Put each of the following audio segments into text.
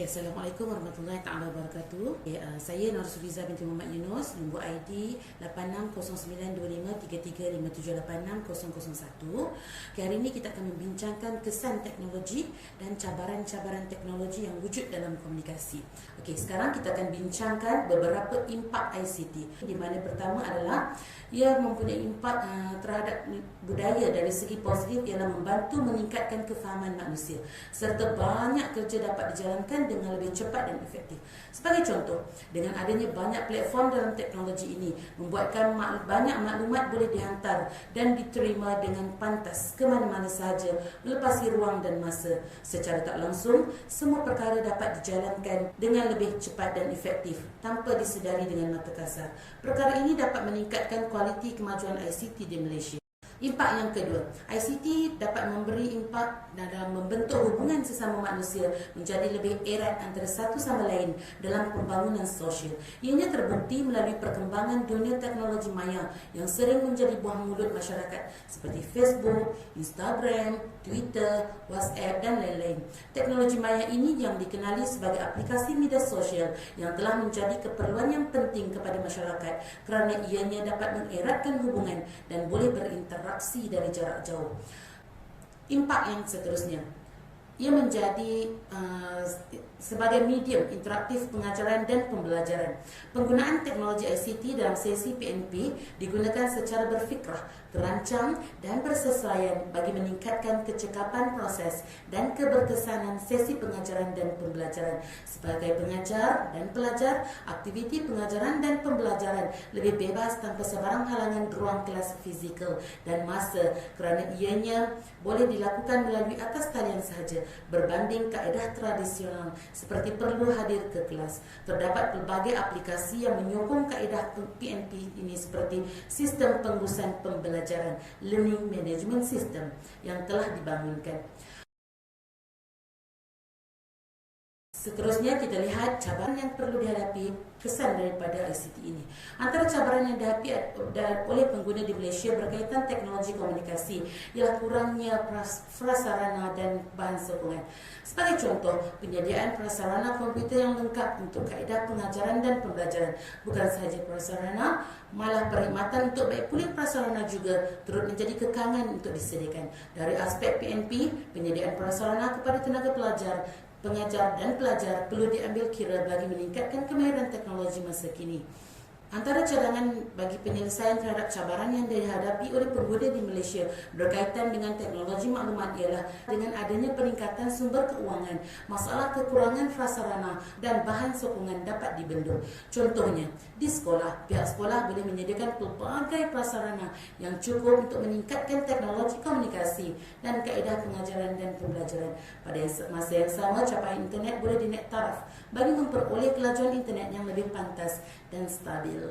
Assalamualaikum warahmatullahi taala wabarakatuh. Saya Nur Sufiza binti Muhammad Yunus, nombor ID 8609253357860001. Hari ini kita akan membincangkan kesan teknologi dan cabaran-cabaran teknologi yang wujud dalam komunikasi. Okey, sekarang kita akan bincangkan beberapa impak ICT. Di mana pertama adalah ia mempunyai impak terhadap budaya dari segi positif, ialah membantu meningkatkan kefahaman manusia serta banyak kerja dapat dijalankan dengan lebih cepat dan efektif. Sebagai contoh, dengan adanya banyak platform dalam teknologi ini membuatkan banyak maklumat boleh dihantar dan diterima dengan pantas ke mana-mana sahaja melepasi ruang dan masa. Secara tak langsung, semua perkara dapat dijalankan dengan lebih cepat dan efektif tanpa disedari dengan mata kasar. Perkara ini dapat meningkatkan kualiti kemajuan ICT di Malaysia. Impak yang kedua, ICT dapat memberi impak dalam membentuk hubungan sesama manusia menjadi lebih erat antara satu sama lain dalam pembangunan sosial. Ianya terbukti melalui perkembangan dunia teknologi maya yang sering menjadi buah mulut masyarakat seperti Facebook, Instagram, Twitter, WhatsApp dan lain-lain. Teknologi maya ini yang dikenali sebagai aplikasi media sosial yang telah menjadi keperluan yang penting kepada masyarakat kerana ianya dapat mengeratkan hubungan dan boleh berinteraksi dari jarak jauh. Impak yang seterusnya, ia menjadi sebagai medium interaktif pengajaran dan pembelajaran. Penggunaan teknologi ICT dalam sesi PNP digunakan secara berfikrah, terancang dan bersesuaian bagi meningkatkan kecekapan proses dan keberkesanan sesi pengajaran dan pembelajaran. Sebagai pengajar dan pelajar, aktiviti pengajaran dan pembelajaran lebih bebas tanpa sebarang halangan ruang kelas fizikal dan masa kerana ianya boleh dilakukan melalui atas talian sahaja berbanding kaedah tradisional seperti perlu hadir ke kelas. Terdapat pelbagai aplikasi yang menyokong kaedah PNP ini seperti sistem pengurusan pembelajaran Learning Management System yang telah dibangunkan. Seterusnya kita lihat cabaran yang perlu dihadapi kesan daripada ICT ini. Antara cabaran yang dihadapi oleh pengguna di Malaysia berkaitan teknologi komunikasi ialah kurangnya prasarana dan bahan sokongan. Sebagai contoh, penyediaan prasarana komputer yang lengkap untuk kaedah pengajaran dan pembelajaran. Bukan sahaja prasarana, malah perkhidmatan untuk baik pulih prasarana juga turut menjadi kekangan untuk disediakan. Dari aspek PNP, penyediaan prasarana kepada tenaga pelajar, pengajar dan pelajar perlu diambil kira bagi meningkatkan kemahiran teknologi masa kini. Antara cadangan bagi penyelesaian terhadap cabaran yang dihadapi oleh pengguna di Malaysia berkaitan dengan teknologi maklumat ialah dengan adanya peningkatan sumber keuangan, masalah kekurangan prasarana dan bahan sokongan dapat dibendung. Contohnya, di sekolah, pihak sekolah boleh menyediakan pelbagai prasarana yang cukup untuk meningkatkan teknologi komunikasi dan kaedah pengajaran dan pembelajaran. Pada masa yang sama, capaian internet boleh dinaik taraf bagi memperoleh kelajuan internet yang lebih pantas dan stabil.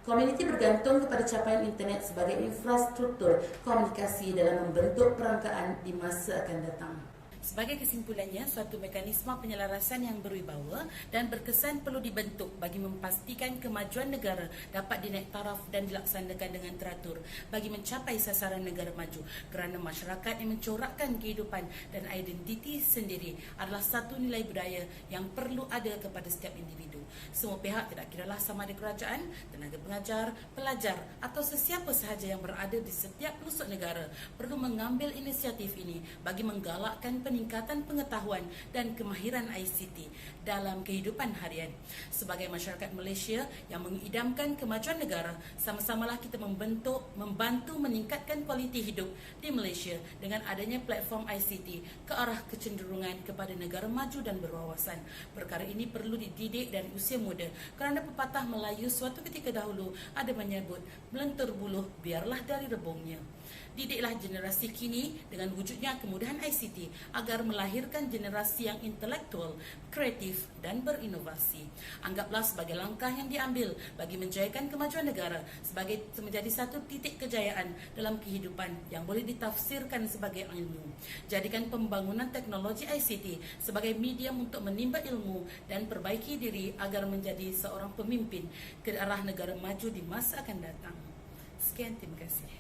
Komuniti bergantung kepada capaian internet sebagai infrastruktur komunikasi dalam membentuk perangkaan di masa akan datang. Sebagai kesimpulannya, suatu mekanisme penyelarasan yang berwibawa dan berkesan perlu dibentuk bagi memastikan kemajuan negara dapat dinaik taraf dan dilaksanakan dengan teratur bagi mencapai sasaran negara maju, kerana masyarakat yang mencorakkan kehidupan dan identiti sendiri adalah satu nilai budaya yang perlu ada kepada setiap individu. Semua pihak, tidak kiralah sama ada kerajaan, tenaga pengajar, pelajar atau sesiapa sahaja yang berada di setiap pelosok negara perlu mengambil inisiatif ini bagi menggalakkan peningkatan pengetahuan dan kemahiran ICT dalam kehidupan harian. Sebagai masyarakat Malaysia yang mengidamkan kemajuan negara, sama-samalah kita membantu meningkatkan kualiti hidup di Malaysia dengan adanya platform ICT ke arah kecenderungan kepada negara maju dan berwawasan. Perkara ini perlu dididik dari usia muda kerana pepatah Melayu suatu ketika dahulu ada menyebut, melentur buluh biarlah dari rebungnya. Didiklah generasi kini dengan wujudnya kemudahan ICT agar melahirkan generasi yang intelektual, kreatif dan berinovasi. Anggaplah sebagai langkah yang diambil bagi menjayakan kemajuan negara sebagai menjadi satu titik kejayaan dalam kehidupan yang boleh ditafsirkan sebagai ilmu. Jadikan pembangunan teknologi ICT sebagai medium untuk menimba ilmu dan perbaiki diri agar menjadi seorang pemimpin ke arah negara maju di masa akan datang. Sekian, terima kasih.